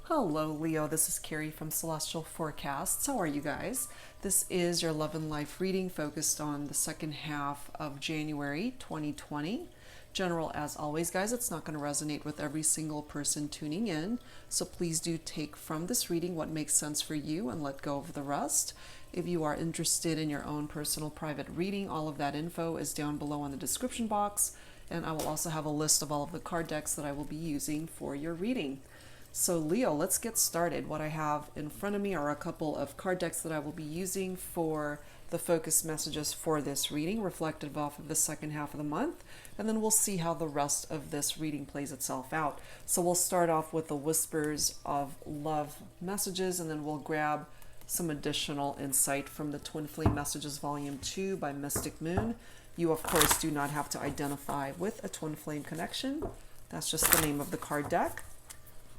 Hello, Leo. This is Carrie from Celestial Forecasts. How are you guys? This is your love and life reading focused on the second half of January 2020. General, as always, guys, it's not going to resonate with every single person tuning in. So please do take from this reading what makes sense for you and let go of the rest. If you are interested in your own personal private reading, all of that info is down below in the description box. And I will also have a list of all of the card decks that I will be using for your reading. So Leo, let's get started. What I have in front of me are a couple of card decks that I will be using for the focus messages for this reading, reflective off of the second half of the month, and then we'll see how the rest of this reading plays itself out. So we'll start off with the Whispers of Love messages, and then we'll grab some additional insight from the Twin Flame Messages Volume 2 by Mystic Moon. You, of course, do not have to identify with a twin flame connection. That's just the name of the card deck.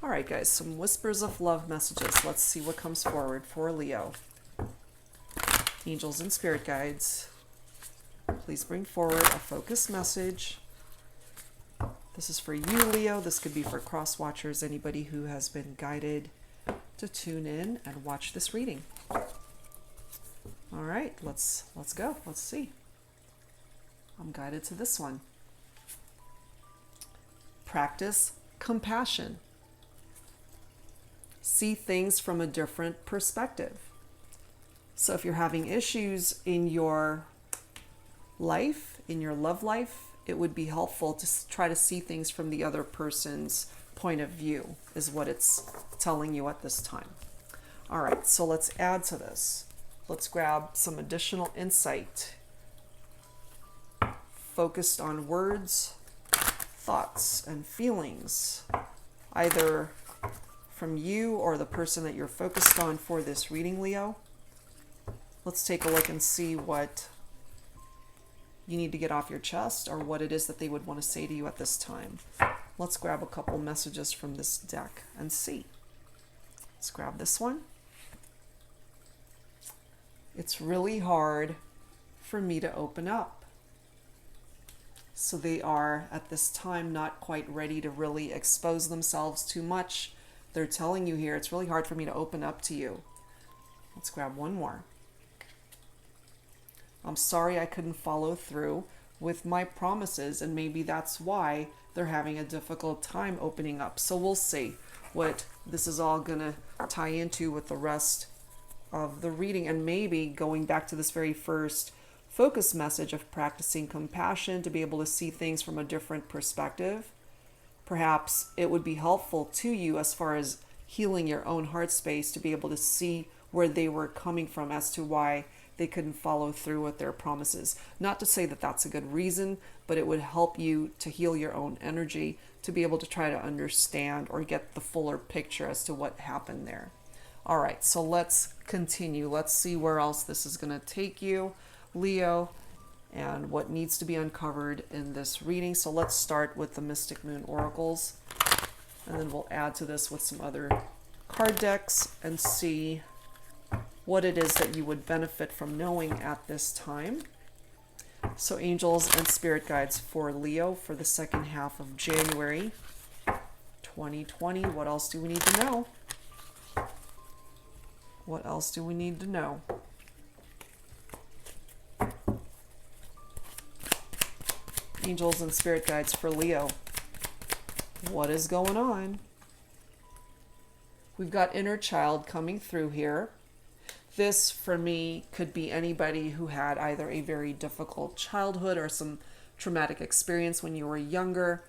All right, guys, some Whispers of Love messages. Let's see what comes forward for Leo. Angels and spirit guides, please bring forward a focused message. This is for you, Leo. This could be for cross watchers, anybody who has been guided to tune in and watch this reading. All right, let's go. Let's see. I'm guided to this one. Practice compassion. See things from a different perspective. So if you're having issues in your life, in your love life, it would be helpful to try to see things from the other person's point of view, is what it's telling you at this time. All right, so let's add to this. Let's grab some additional insight focused on words, thoughts, and feelings, either from you or the person that you're focused on for this reading, Leo. Let's take a look and see what you need to get off your chest or what it is that they would want to say to you at this time. Let's grab a couple messages from this deck and see. Let's grab this one. It's really hard for me to open up. So they are at this time not quite ready to really expose themselves too much. They're telling you here, it's really hard for me to open up to you. Let's grab one more. I'm sorry I couldn't follow through with my promises, and maybe that's why they're having a difficult time opening up. So we'll see what this is all gonna tie into with the rest of the reading, and maybe going back to this very first focus message of practicing compassion to be able to see things from a different perspective. Perhaps it would be helpful to you as far as healing your own heart space to be able to see where they were coming from as to why they couldn't follow through with their promises. Not to say that that's a good reason, but it would help you to heal your own energy to be able to try to understand or get the fuller picture as to what happened there. All right, so let's continue. Let's see where else this is going to take you, Leo, and what needs to be uncovered in this reading. So let's start with the Mystic Moon Oracles, and then we'll add to this with some other card decks and see what it is that you would benefit from knowing at this time. So angels and spirit guides for Leo for the second half of January 2020. What else do we need to know? What else do we need to know? Angels and spirit guides for Leo. What is going on? We've got inner child coming through here. This, for me, could be anybody who had either a very difficult childhood or some traumatic experience when you were younger.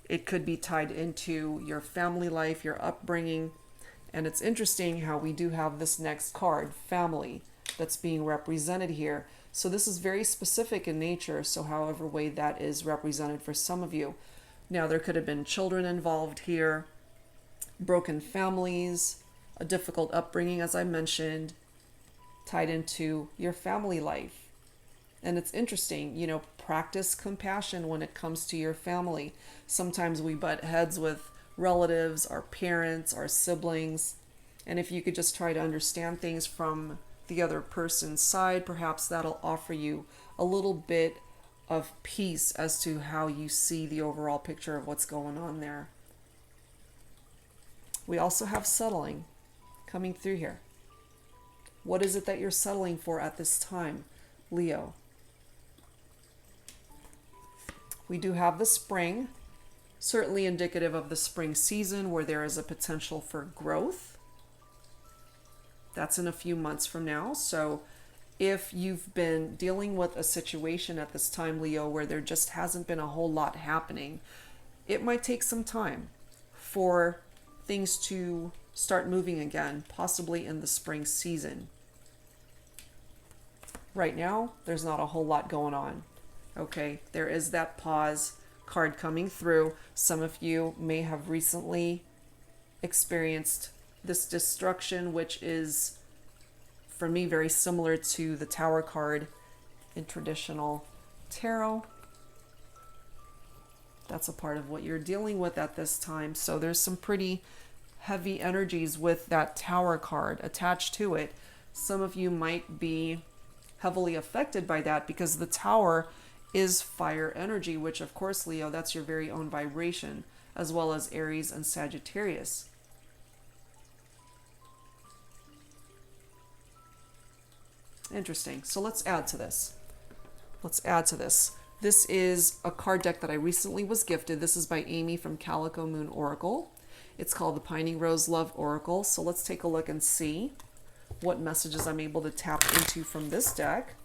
It could be tied into your family life, your upbringing. And it's interesting how we do have this next card, family, that's being represented here. So this is very specific in nature, so however way that is represented for some of you. Now, there could have been children involved here, broken families, a difficult upbringing, as I mentioned, tied into your family life. And it's interesting, practice compassion when it comes to your family. Sometimes we butt heads with relatives, our parents, our siblings. And if you could just try to understand things from the other person's side, perhaps that'll offer you a little bit of peace as to how you see the overall picture of what's going on there. We also have settling coming through here. What is it that you're settling for at this time, Leo? We do have the spring, certainly indicative of the spring season where there is a potential for growth. That's in a few months from now. So if you've been dealing with a situation at this time, Leo, where there just hasn't been a whole lot happening, it might take some time for things to start moving again, possibly in the spring season. Right now, there's not a whole lot going on. Okay, there is that pause card coming through. Some of you may have recently experienced this destruction, which is, for me, very similar to the Tower card in traditional tarot. That's a part of what you're dealing with at this time. So there's some pretty heavy energies with that Tower card attached to it. Some of you might be heavily affected by that because the Tower is fire energy, which of course, Leo, that's your very own vibration, as well as Aries and Sagittarius. Interesting. So let's add to this. This is a card deck that I recently was gifted. This is by Amy from Calico Moon Oracle. It's called the Pining Rose Love Oracle. So let's take a look and see what messages I'm able to tap into from this deck.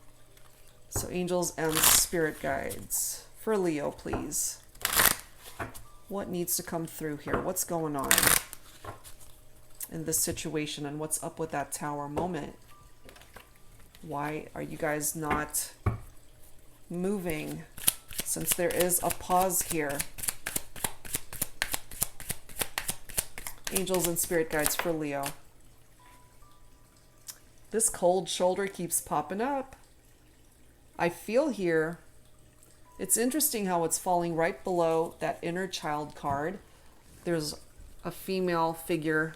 So angels and spirit guides for Leo, please. What needs to come through here? What's going on in this situation, and what's up with that Tower moment? Why are you guys not moving, since there is a pause here? Angels and spirit guides for Leo. This cold shoulder keeps popping up. I feel here, it's interesting how it's falling right below that inner child card. There's a female figure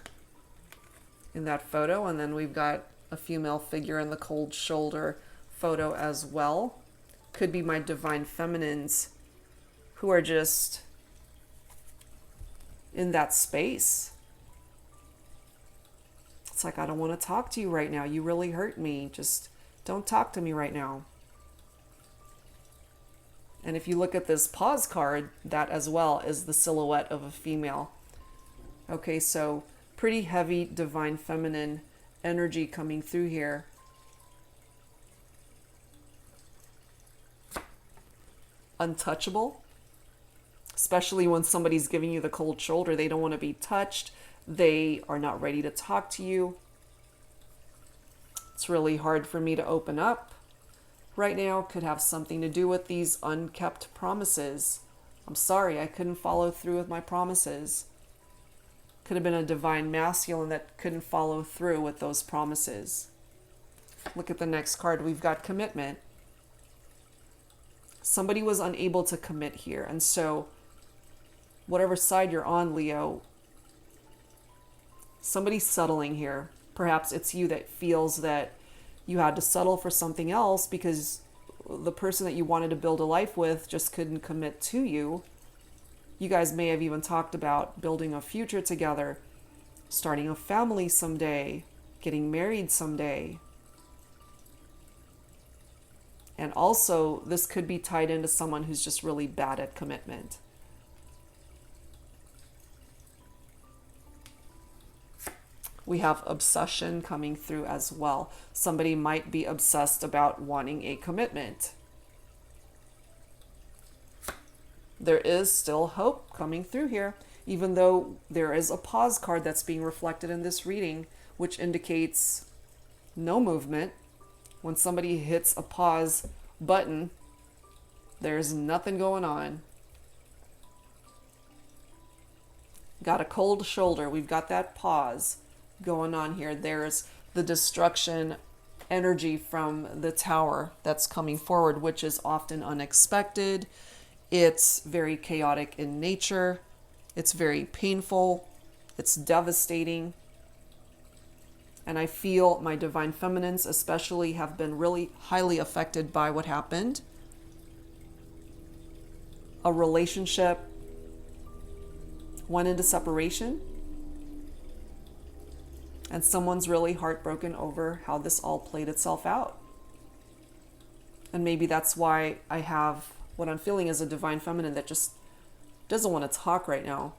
in that photo, and then we've got a female figure in the cold shoulder photo as well. Could be my divine feminines who are just in that space. It's like, I don't want to talk to you right now. You really hurt me. Just don't talk to me right now. And if you look at this pause card, that as well is the silhouette of a female. Okay, so pretty heavy divine feminine energy coming through here. Untouchable, especially when somebody's giving you the cold shoulder. They don't want to be touched. They are not ready to talk to you. It's really hard for me to open up right now. Could have something to do with these unkept promises. I'm sorry, I couldn't follow through with my promises. Could have been a divine masculine that couldn't follow through with those promises. Look at the next card. We've got commitment. Somebody was unable to commit here. And so whatever side you're on, Leo, somebody's settling here. Perhaps it's you that feels that you had to settle for something else because the person that you wanted to build a life with just couldn't commit to you. You guys may have even talked about building a future together, starting a family someday, getting married someday. And also, this could be tied into someone who's just really bad at commitment. We have obsession coming through as well. Somebody might be obsessed about wanting a commitment. There is still hope coming through here, even though there is a pause card that's being reflected in this reading, which indicates no movement. When somebody hits a pause button, there's nothing going on. Got a cold shoulder. We've got that pause going on here. There's the destruction energy from the Tower that's coming forward, which is often unexpected. It's very chaotic in nature. It's very painful. It's devastating. And I feel my divine feminines especially have been really highly affected by what happened. A relationship went into separation. And someone's really heartbroken over how this all played itself out. And maybe that's why I have what I'm feeling is a divine feminine that just doesn't want to talk right now.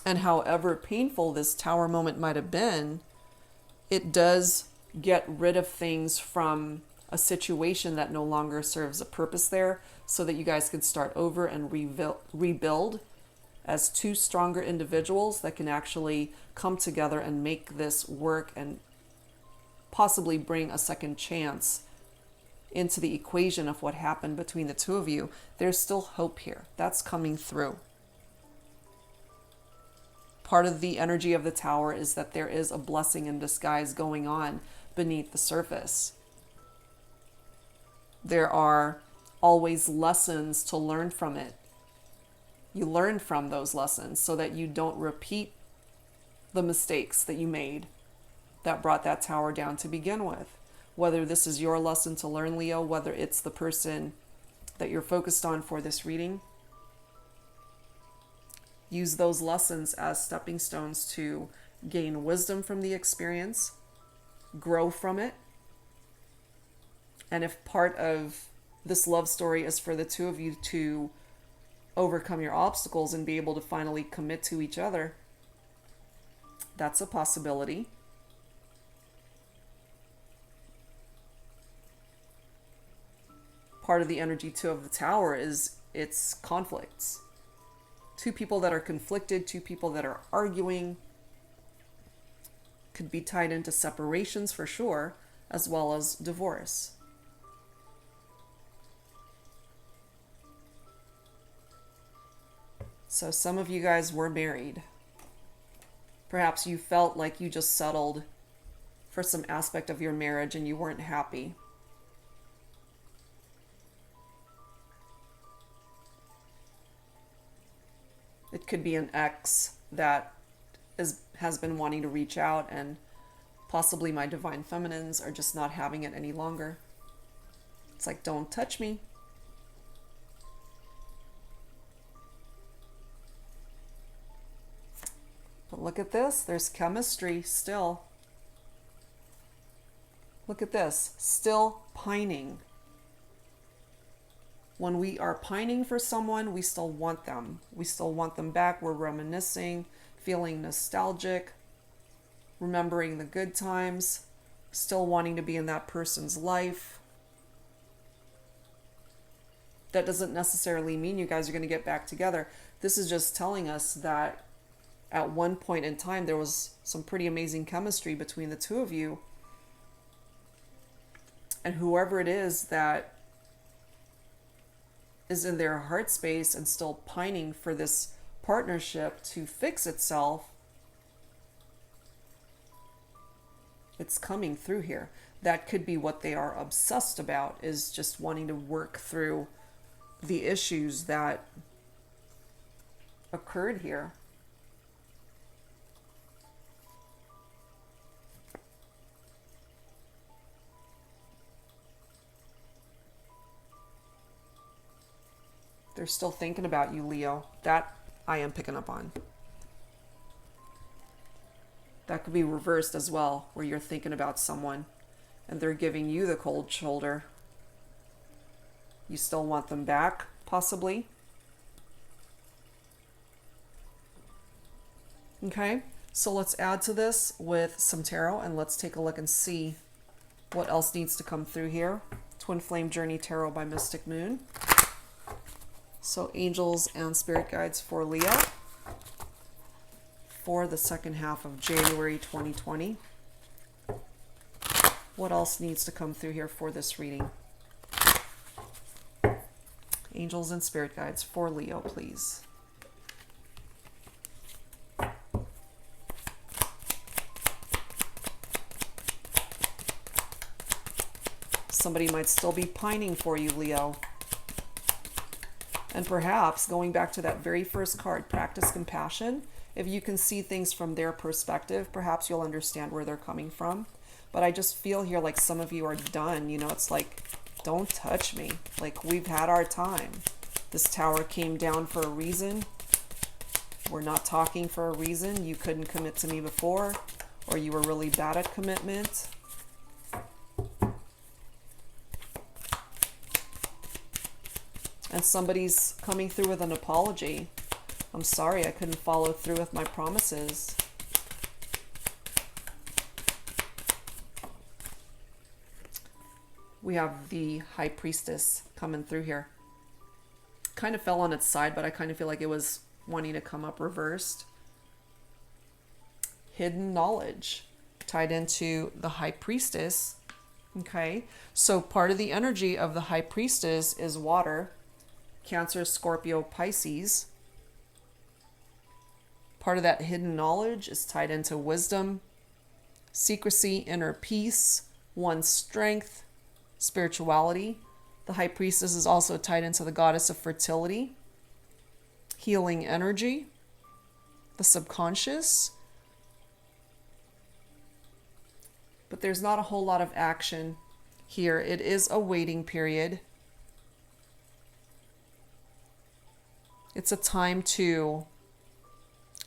And however painful this tower moment might have been, it does get rid of things from a situation that no longer serves a purpose there, so that you guys can start over and rebuild as two stronger individuals that can actually come together and make this work and possibly bring a second chance into the equation of what happened between the two of you. There's still hope here. That's coming through. Part of the energy of the tower is that there is a blessing in disguise going on beneath the surface. There are always lessons to learn from it. You learn from those lessons so that you don't repeat the mistakes that you made that brought that tower down to begin with. Whether this is your lesson to learn, Leo, whether it's the person that you're focused on for this reading, use those lessons as stepping stones to gain wisdom from the experience, grow from it. And if part of this love story is for the two of you to overcome your obstacles and be able to finally commit to each other, that's a possibility. Part of the energy too of the tower is its conflicts. Two people that are conflicted, two people that are arguing, could be tied into separations for sure, as well as divorce. So some of you guys were married. Perhaps you felt like you just settled for some aspect of your marriage and you weren't happy. It could be an ex that has been wanting to reach out, and possibly my divine feminines are just not having it any longer. It's like, don't touch me. But look at this. There's chemistry still. Look at this. Still pining. When we are pining for someone, we still want them. We still want them back. We're reminiscing, feeling nostalgic, remembering the good times, still wanting to be in that person's life. That doesn't necessarily mean you guys are going to get back together. This is just telling us that at one point in time, there was some pretty amazing chemistry between the two of you. And whoever it is that is in their heart space and still pining for this partnership to fix itself, it's coming through here. That could be what they are obsessed about, is just wanting to work through the issues that occurred here. They're still thinking about you, Leo. That I am picking up on. That could be reversed as well, where you're thinking about someone and they're giving you the cold shoulder. You still want them back, possibly. Okay, so let's add to this with some tarot and let's take a look and see what else needs to come through here. Twin Flame Journey Tarot by Mystic Moon. So angels and spirit guides for Leo for the second half of January 2020. What else needs to come through here for this reading? Angels and spirit guides for Leo, please. Somebody might still be pining for you, Leo. And perhaps, going back to that very first card, practice compassion. If you can see things from their perspective, perhaps you'll understand where they're coming from. But I just feel here like some of you are done. You know, it's like, don't touch me. Like, we've had our time. This tower came down for a reason. We're not talking for a reason. You couldn't commit to me before, or you were really bad at commitment. And somebody's coming through with an apology. I'm sorry I couldn't follow through with my promises. We have the High Priestess coming through here. Kind of fell on its side, but I kind of feel like it was wanting to come up reversed. Hidden knowledge tied into the High Priestess. Okay, so part of the energy of the High Priestess is water. Cancer, Scorpio, Pisces. Part of that hidden knowledge is tied into wisdom, secrecy, inner peace, one's strength, spirituality. The High Priestess is also tied into the goddess of fertility, healing energy, the subconscious. But there's not a whole lot of action here. It is a waiting period. It's a time to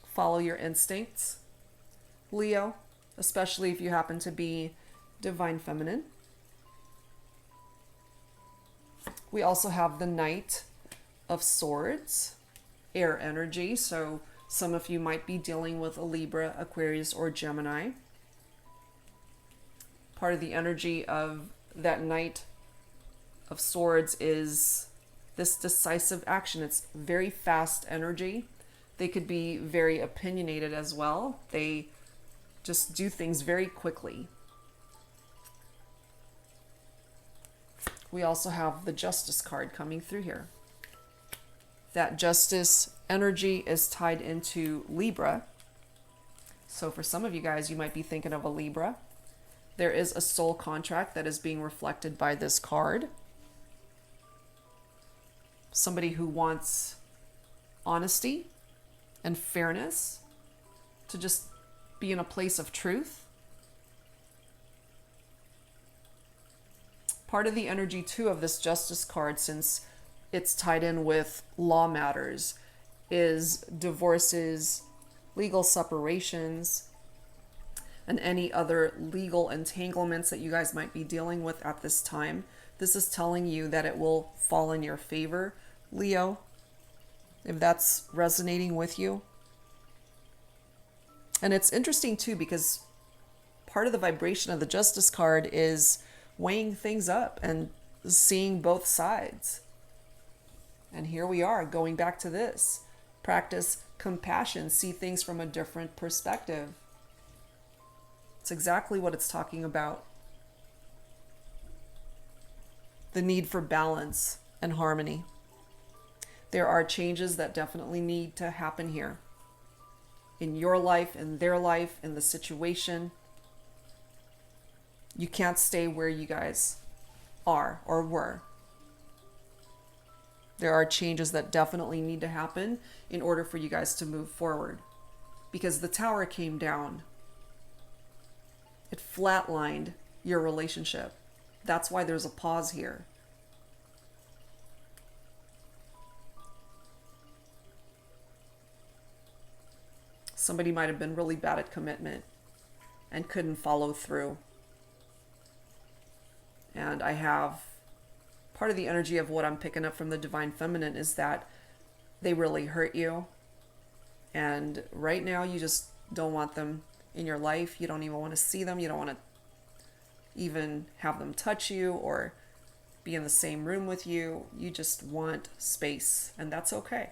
follow your instincts, Leo, especially if you happen to be divine feminine. We also have the Knight of Swords, air energy. So some of you might be dealing with a Libra, Aquarius, or Gemini. Part of the energy of that Knight of Swords is this decisive action. It's very fast energy. They could be very opinionated as well. They just do things very quickly. We also have the Justice card coming through here. That Justice energy is tied into Libra. So for some of you guys, you might be thinking of a Libra. There is a soul contract that is being reflected by this card. Somebody who wants honesty and fairness, to just be in a place of truth. Part of the energy too of this Justice card, since it's tied in with law matters, is divorces, legal separations, and any other legal entanglements that you guys might be dealing with at this time. This is telling you that it will fall in your favor, Leo, if that's resonating with you. And it's interesting too, because part of the vibration of the Justice card is weighing things up and seeing both sides. And here we are going back to this. Practice compassion, see things from a different perspective. It's exactly what it's talking about. The need for balance and harmony. There are changes that definitely need to happen here. In your life, in their life, in the situation. You can't stay where you guys are or were. There are changes that definitely need to happen in order for you guys to move forward. Because the tower came down. It flatlined your relationship. That's why there's a pause here. Somebody might have been really bad at commitment and couldn't follow through. And I have part of the energy of what I'm picking up from the Divine Feminine is that they really hurt you. And right now you just don't want them in your life. You don't even want to see them. You don't want to even have them touch you or be in the same room with you. You just want space, and that's okay.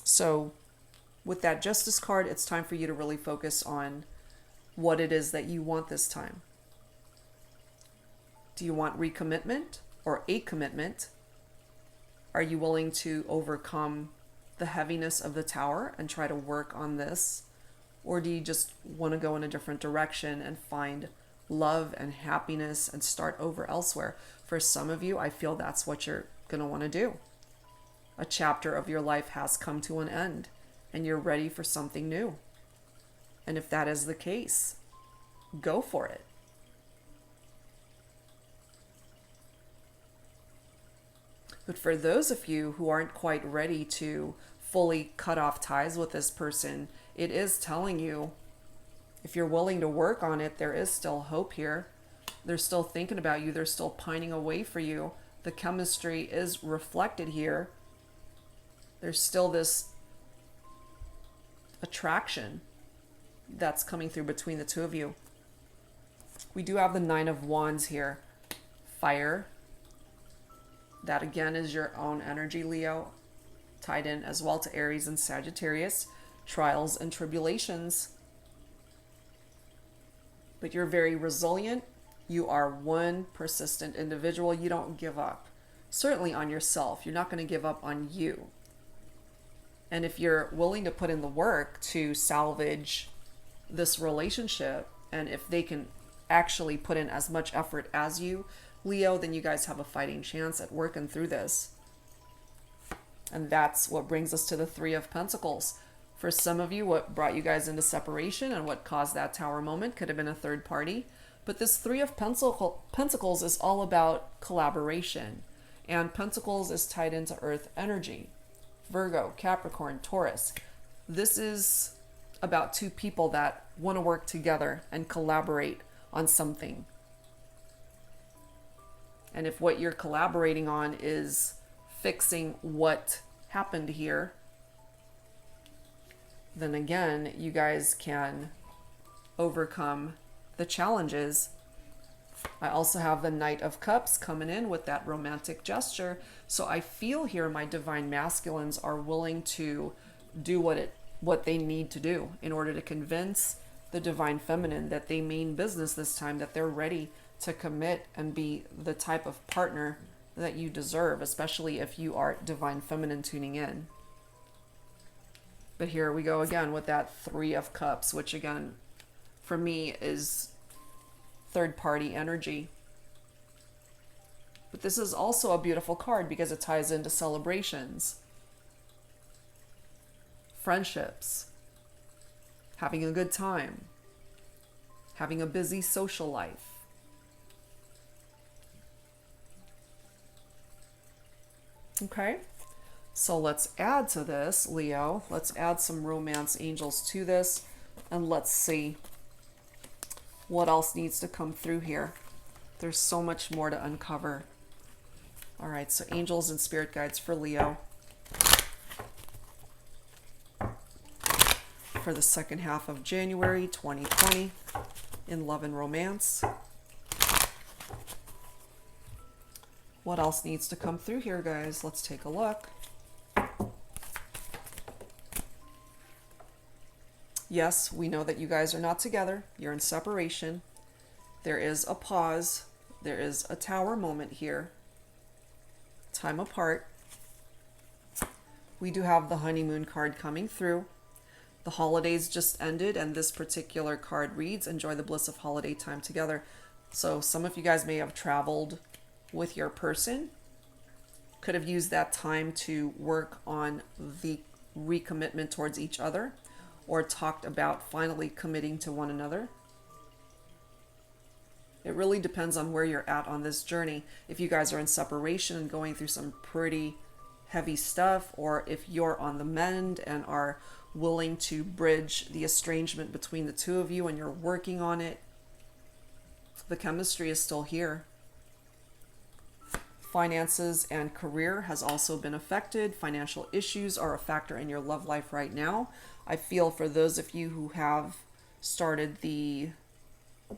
So with that Justice card, it's time for you to really focus on what it is that you want this time. Do you want recommitment or a commitment? Are you willing to overcome the heaviness of the tower and try to work on this? Or do you just want to go in a different direction and find love and happiness and start over elsewhere? For some of you, I feel that's what you're going to want to do. A chapter of your life has come to an end and you're ready for something new. And if that is the case, go for it. But for those of you who aren't quite ready to fully cut off ties with this person, it is telling you, if you're willing to work on it, there is still hope here. They're still thinking about you. They're still pining away for you. The chemistry is reflected here. There's still this attraction that's coming through between the two of you. We do have the Nine of Wands here. Fire. That again is your own energy, Leo. Tied in as well to Aries and Sagittarius. Trials and tribulations. But you're very resilient. You are one persistent individual. You don't give up. Certainly on yourself. You're not going to give up on you. And if you're willing to put in the work to salvage this relationship, and if they can actually put in as much effort as you, Leo, then you guys have a fighting chance at working through this. And that's what brings us to the Three of Pentacles. For some of you, what brought you guys into separation and what caused that tower moment could have been a third party. But this Three of Pentacles is all about collaboration. And Pentacles is tied into Earth energy. Virgo, Capricorn, Taurus. This is about two people that want to work together and collaborate on something. And if what you're collaborating on is fixing what happened here, then again, you guys can overcome the challenges. I also have the Knight of Cups coming in with that romantic gesture. So I feel here my divine masculines are willing to do what they need to do in order to convince the divine feminine that they mean business this time, that they're ready to commit and be the type of partner that you deserve, especially if you are divine feminine tuning in. But here we go again with that Three of Cups, which again, for me, is third party energy. But this is also a beautiful card because it ties into celebrations, friendships, having a good time, having a busy social life. Okay, so let's add to this, Leo. Let's add some romance angels to this, and let's see what else needs to come through here. There's so much more to uncover. All right, so angels and spirit guides for Leo for the second half of January 2020 in love and romance. What else needs to come through here, guys? Let's take a look. Yes, we know that you guys are not together. You're in separation. There is a pause. There is a tower moment here. Time apart. We do have the honeymoon card coming through. The holidays just ended, and this particular card reads, enjoy the bliss of holiday time together. So some of you guys may have traveled with your person, could have used that time to work on the recommitment towards each other, or talked about finally committing to one another. It really depends on where you're at on this journey. If you guys are in separation and going through some pretty heavy stuff, or if you're on the mend and are willing to bridge the estrangement between the two of you and you're working on it, the chemistry is still here. Finances and career has also been affected. Financial issues are a factor in your love life right now. I feel for those of you who have started the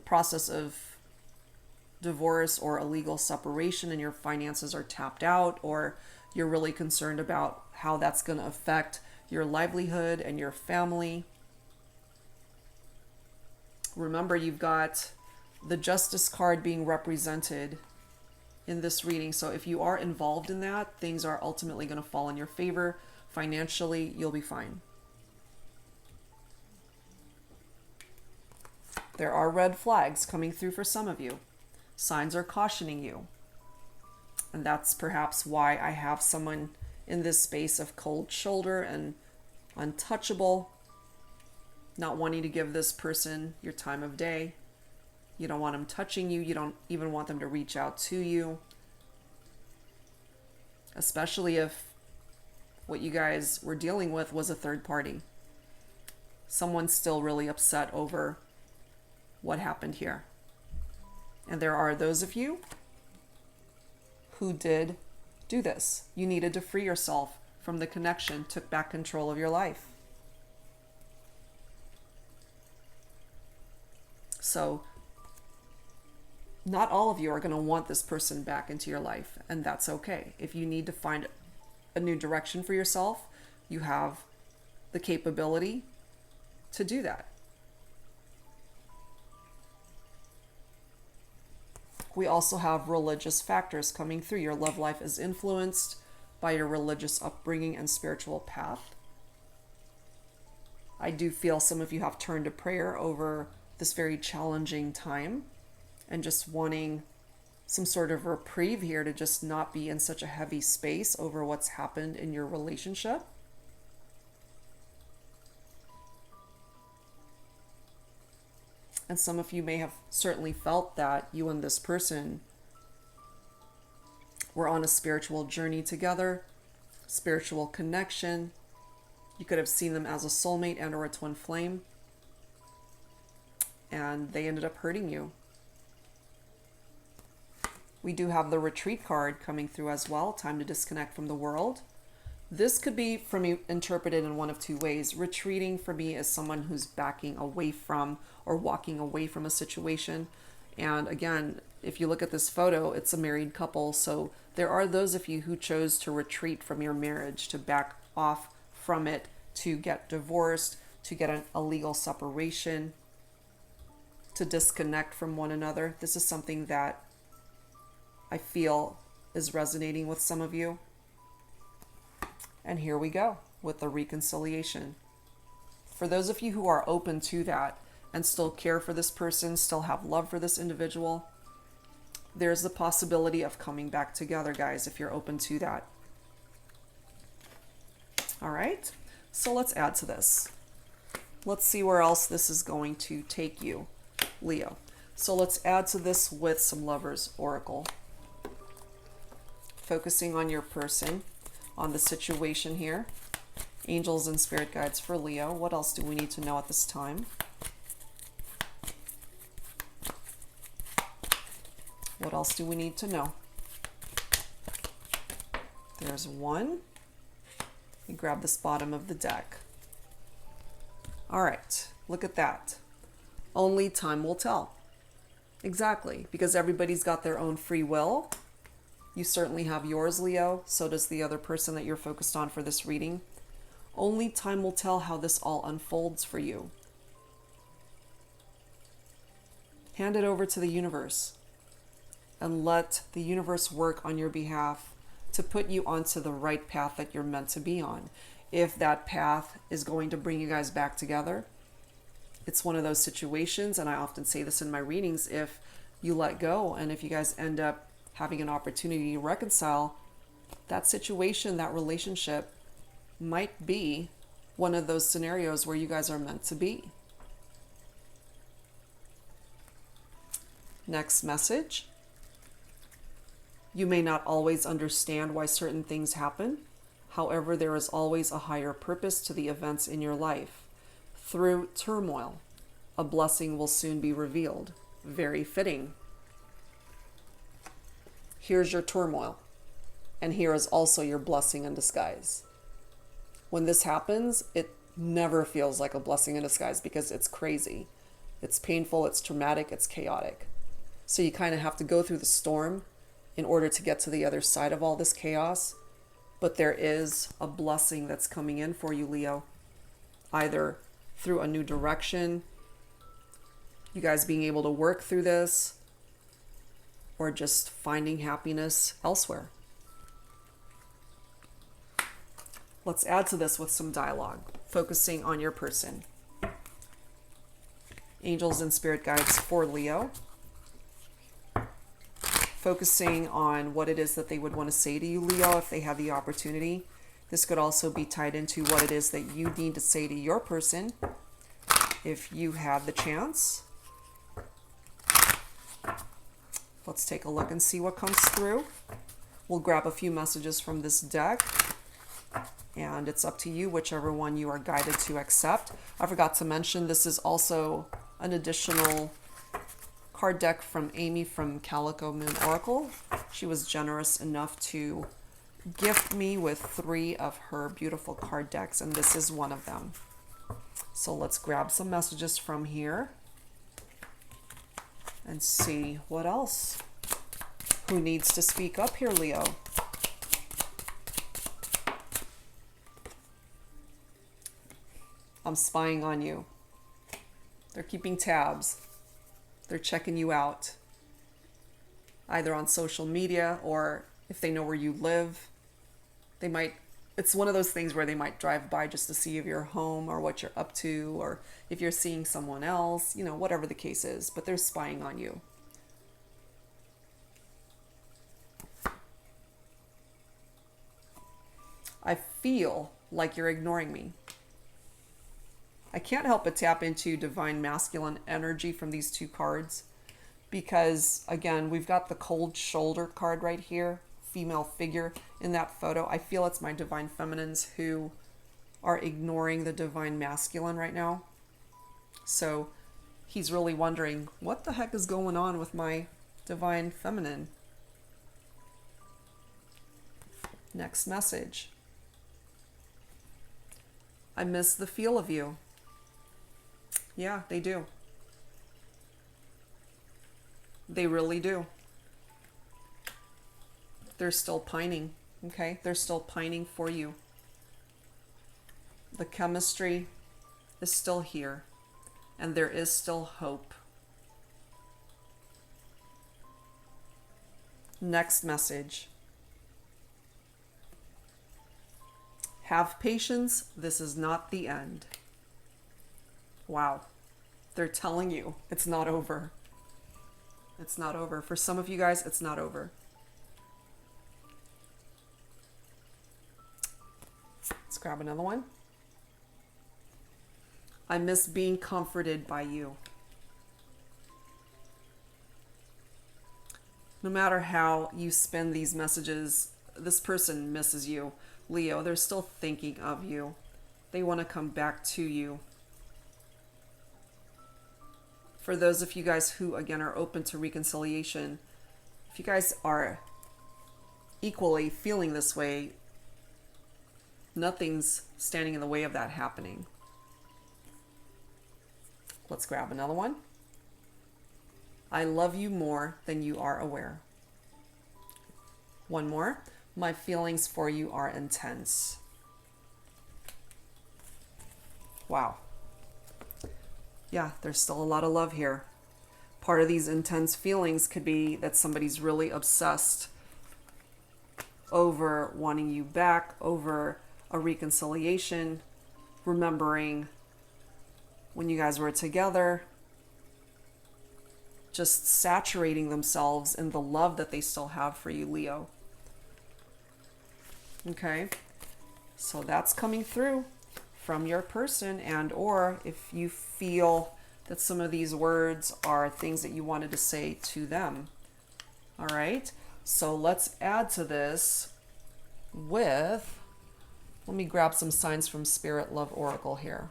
process of divorce or a legal separation and your finances are tapped out, or you're really concerned about how that's going to affect your livelihood and your family. Remember, you've got the Justice card being represented in this reading. So if you are involved in that, things are ultimately going to fall in your favor. Financially, you'll be fine. There are red flags coming through for some of you. Signs are cautioning you. And that's perhaps why I have someone in this space of cold shoulder and untouchable, not wanting to give this person your time of day. You don't want them touching you. You don't even want them to reach out to you. especially if what you guys were dealing with was a third party. Someone's still really upset over what happened here. And there are those of you who did do this. You needed to free yourself from the connection, took back control of your life. So not all of you are going to want this person back into your life, and that's okay. If you need to find a new direction for yourself, you have the capability to do that. We also have religious factors coming through. Your love life is influenced by your religious upbringing and spiritual path. I do feel some of you have turned to prayer over this very challenging time and just wanting some sort of reprieve here to just not be in such a heavy space over what's happened in your relationship. And some of you may have certainly felt that you and this person were on a spiritual journey together, spiritual connection. You could have seen them as a soulmate and or a twin flame, and they ended up hurting you. We do have the retreat card coming through as well, time to disconnect from the world. This could be for me interpreted in one of two ways. Retreating for me is someone who's backing away from or walking away from a situation. And again, if you look at this photo, it's a married couple. So there are those of you who chose to retreat from your marriage, to back off from it, to get divorced, to get a legal separation, to disconnect from one another. This is something that I feel is resonating with some of you. And here we go with the reconciliation. For those of you who are open to that and still care for this person, still have love for this individual, there's the possibility of coming back together, guys, if you're open to that. All right, so let's add to this. Let's see where else this is going to take you, Leo. So let's add to this with some Lovers Oracle. Focusing on your person, on the situation here. Angels and spirit guides for Leo. What else do we need to know at this time? What else do we need to know? There's one. You grab this bottom of the deck. All right, look at that. Only time will tell. Exactly, because everybody's got their own free will. You certainly have yours, Leo. So does the other person that you're focused on for this reading. Only time will tell how this all unfolds for you. Hand it over to the universe and let the universe work on your behalf to put you onto the right path that you're meant to be on. If that path is going to bring you guys back together, it's one of those situations, and I often say this in my readings, if you let go and if you guys end up having an opportunity to reconcile, that situation, that relationship might be one of those scenarios where you guys are meant to be. Next message. You may not always understand why certain things happen. However, there is always a higher purpose to the events in your life. Through turmoil, a blessing will soon be revealed. Very fitting. Here's your turmoil, and here is also your blessing in disguise. When this happens, it never feels like a blessing in disguise because it's crazy. It's painful, it's traumatic, it's chaotic. So you kind of have to go through the storm in order to get to the other side of all this chaos. But there is a blessing that's coming in for you, Leo. Either through a new direction, you guys being able to work through this, or just finding happiness elsewhere. Let's add to this with some dialogue, focusing on your person. Angels and spirit guides for Leo. Focusing on what it is that they would want to say to you, Leo, if they have the opportunity. This could also be tied into what it is that you need to say to your person if you have the chance. Let's take a look and see what comes through. We'll grab a few messages from this deck, and it's up to you, whichever one you are guided to accept. I forgot to mention, this is also an additional card deck from Amy from Calico Moon Oracle. She was generous enough to gift me with 3 of her beautiful card decks, and this is one of them. So let's grab some messages from here and see what else. Who needs to speak up here, Leo? I'm spying on you. They're keeping tabs. They're checking you out. Either on social media, or if they know where you live, they might, it's one of those things where they might drive by just to see if you're home or what you're up to, or if you're seeing someone else, you know, whatever the case is, but they're spying on you. I feel like you're ignoring me. I can't help but tap into divine masculine energy from these 2 cards because, again, we've got the cold shoulder card right here, female figure in that photo. I feel it's my divine feminines who are ignoring the divine masculine right now. So he's really wondering, what the heck is going on with my divine feminine? Next message. I miss the feel of you. Yeah, they do. They really do. They're still pining, okay? They're still pining for you. The chemistry is still here, and there is still hope. Next message. Have patience. This is not the end. Wow. They're telling you it's not over. It's not over. For some of you guys, it's not over. Let's grab another one. I miss being comforted by you. No matter how you spend these messages, this person misses you. Leo, they're still thinking of you. They want to come back to you. For those of you guys who, again, are open to reconciliation, if you guys are equally feeling this way, nothing's standing in the way of that happening. Let's grab another one. I love you more than you are aware. One more. My feelings for you are intense. Wow. Yeah, there's still a lot of love here. Part of these intense feelings could be that somebody's really obsessed over wanting you back, over a reconciliation, remembering when you guys were together, just saturating themselves in the love that they still have for you, Leo. Okay, so that's coming through from your person, and or if you feel that some of these words are things that you wanted to say to them. All right, so let's add to this with, let me grab some signs from Spirit Love Oracle here.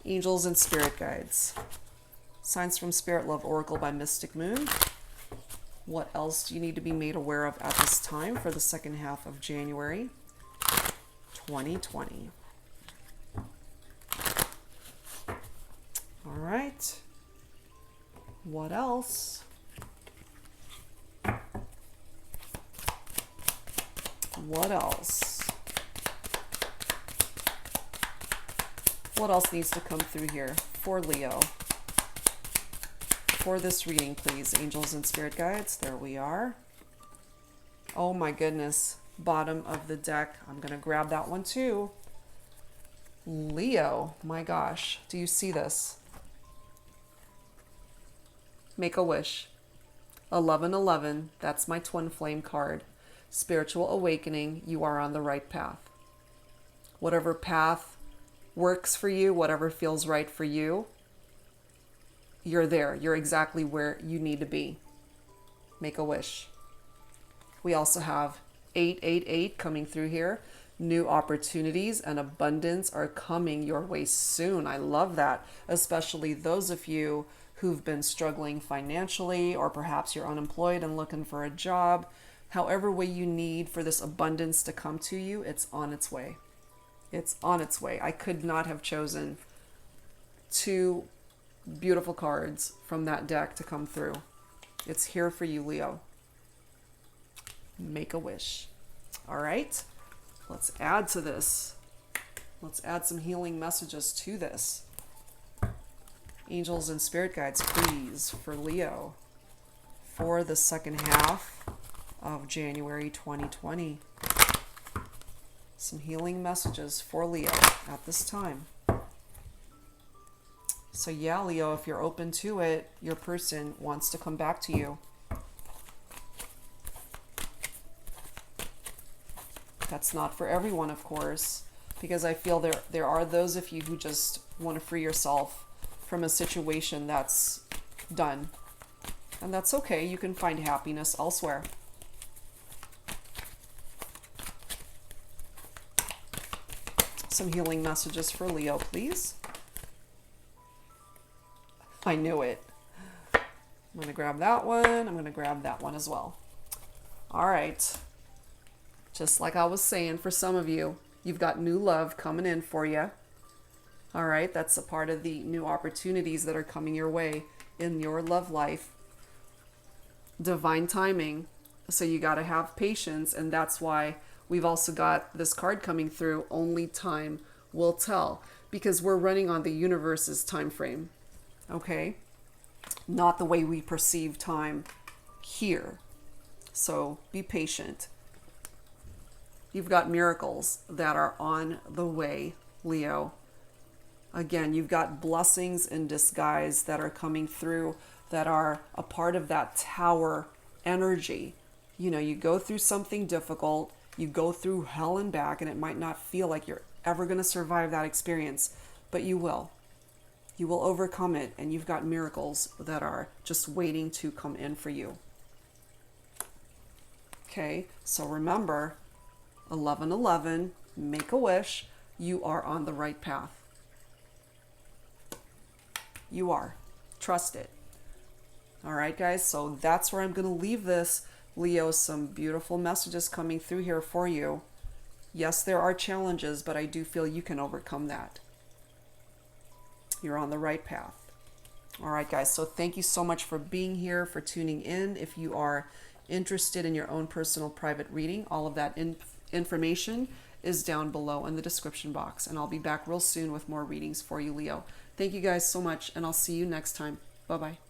Angels and Spirit Guides. Signs from Spirit Love Oracle by Mystic Moon. What else do you need to be made aware of at this time for the second half of January 2020? All right. What else? What else? What else needs to come through here for Leo? For this reading, please, angels and spirit guides. There we are. Oh my goodness. Bottom of the deck. I'm going to grab that one too. Leo, my gosh. Do you see this? Make a wish. 1111. That's my twin flame card. Spiritual awakening. You are on the right path. Whatever path works for you, whatever feels right for you, you're there. You're exactly where you need to be. Make a wish. We also have 888 coming through here. New opportunities and abundance are coming your way soon. I love that, especially those of you who've been struggling financially, or perhaps you're unemployed and looking for a job. However way you need for this abundance to come to you, it's on its way. It's on its way. I could not have chosen two beautiful cards from that deck to come through. It's here for you, Leo. Make a wish. All right, let's add to this. Let's add some healing messages to this. Angels and spirit guides, please, for Leo for the second half of January 2020. Some healing messages for Leo at this time. So yeah, Leo, if you're open to it, your person wants to come back to you. That's not for everyone, of course, because I feel there are those of you who just want to free yourself from a situation that's done. And that's okay. You can find happiness elsewhere. Some healing messages for Leo, please. I knew it. I'm going to grab that one. I'm going to grab that one as well. All right. Just like I was saying, for some of you, you've got new love coming in for you. All right. That's a part of the new opportunities that are coming your way in your love life. Divine timing. So you got to have patience. And that's why we've also got this card coming through. Only time will tell. Because we're running on the universe's time frame. Okay? Not the way we perceive time here. So be patient. You've got miracles that are on the way, Leo. Again, you've got blessings in disguise that are coming through that are a part of that tower energy. You know, you go through something difficult, you go through hell and back, and it might not feel like you're ever going to survive that experience, but you will. You will overcome it, and you've got miracles that are just waiting to come in for you. Okay, so remember, 1111, make a wish. You are on the right path. You are. Trust it. All right, guys, so that's where I'm going to leave this. Leo, some beautiful messages coming through here for you. Yes, there are challenges, but I do feel you can overcome that. You're on the right path. All right, guys, so thank you so much for being here, for tuning in. If you are interested in your own personal private reading, all of that information is down below in the description box, and I'll be back real soon with more readings for you, Leo. Thank you guys so much, and I'll see you next time. Bye-bye.